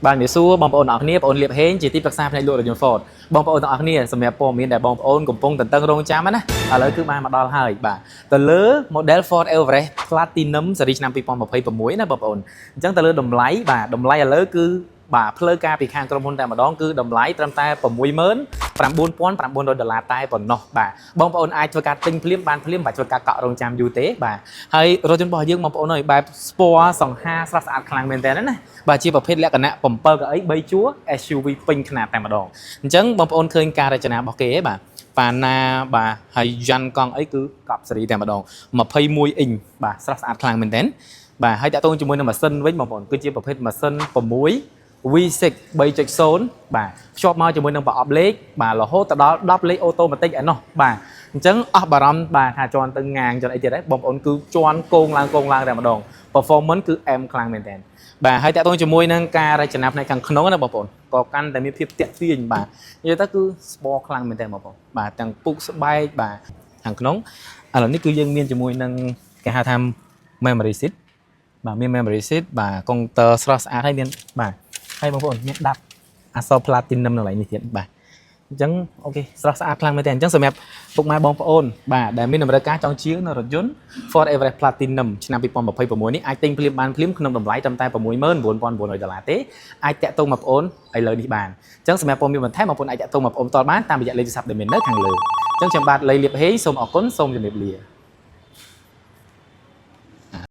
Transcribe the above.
bạn biết xua bom ồn ở kia ồn liệp hên chỉ tiếp đặc xa này lụa được nhiều phốt bom ồn ở kia sầm đẹp bom miền đại bom ồn cùng pung tận tân rong chám á ở lấy cứ mà đo hơi bà từ lứa model Ford Everest Platinum series năm 2026ណាបងប្អូនអញ្ចឹងទៅលើតម្លៃបាទតម្លៃឥឡូវគឺបាទផ្លូវការពីខាងក្រុមហ៊ុនតែម្ដងគឺតម្លៃត្រឹមតែ$69,900តែប៉ុណ្ណោះបាទបងប្អូនអាចធ្វើការទិញភ្លាមបានភ្លាមបាទធ្វើការកក់រងចាំយូរទេបាទហើយរថយន្តរបស់យើងបងប្អូនអើយបែបស្ពណ៌សង្ហាស្រស់ស្អាតខ្លាំងមែនតើណាបាទជាប្រភេទលក្ខណៈ7កៅអី3ជួរ SUV ពេញខ្នាតតែម្ដងអញ្ចឹងបងប្អូនឃើញការរចនារបស់គេទេបាទប៉ាណាបាទហើយយ៉ាន់កង់អីគឺកប់សេរីតែម្ដង21អ៊ីងបាទស្រស់ស្អាតខ្លាំងមែនតើបាទហើយតាក់ទងជាមួយនឹងម៉ាស៊ីនវិញបងប្អូនគឺជាប្រភេទម៉ាស៊ីន6 V6 3.0 បាទភ្ជាប់មកជាមួយនឹងប្រអប់លេខបាទរហូតដល់10លេខអូតូម៉ាទិកឯណោះបាទអញ្ចឹងអស់បារម្ភបាទថាជន់ទៅងាងជន់អីទៀតហ្នឹងបងប្អូនគឺជន់គោងឡើងតែម្ដង performance គឺ M ខ្លាំងមែនតើបាទហើយតាក់ទងជាមួយនឹងការរចនាផ្នែកខាងក្នុងណាបងប្អូនក៏កាន់តែមានភាពតាក់ទាញបាទនិយាយទៅគឺស្ពណ៌ខ្លាំងមែនតើបងប្អូនបាទទាំងពុកស្បែកបាទខាងក្នុងឥឡូវនេះគឺយើងមានជាមួយនឹងគេហៅថា memory seat បាទមាន memory seat បាទកុងទ័រស្រស់ស្អាតហើយមានបាទហើយបងប្អូនមានដាប់អក្សរ platinum នៅកន្លែងនេះទៀតបាទអញ្ចឹងអូខេស្រស់ស្អាតខ្លាំងមែនតើអញ្ចឹងសម្រាប់ពុកម៉ែបងប្អូនបាទដែលមានតម្រូវការចង់ជាងនៅរថយន្ត Ford Everest Platinum ឆ្នាំ2026នេះអាចទិញភ្លាមបានភ្លាមក្នុងតម្លៃត្រឹមតែ$69,900ទេអាចតាក់ទងមកបងប្អូនឥឡូវនេះបានអញ្ចឹងសម្រាប់ព័ត៌មានបន្ថែមបងប្អូនអាចតាក់ទងមកបងប្អូនតបានតាមរយៈលេខទូរស័ព្ទដែលមាននៅខាងលើអញ្ចឹងខ្ញុំបាទលីលៀបហេងសូមអរគុណសូមជម្រាបលា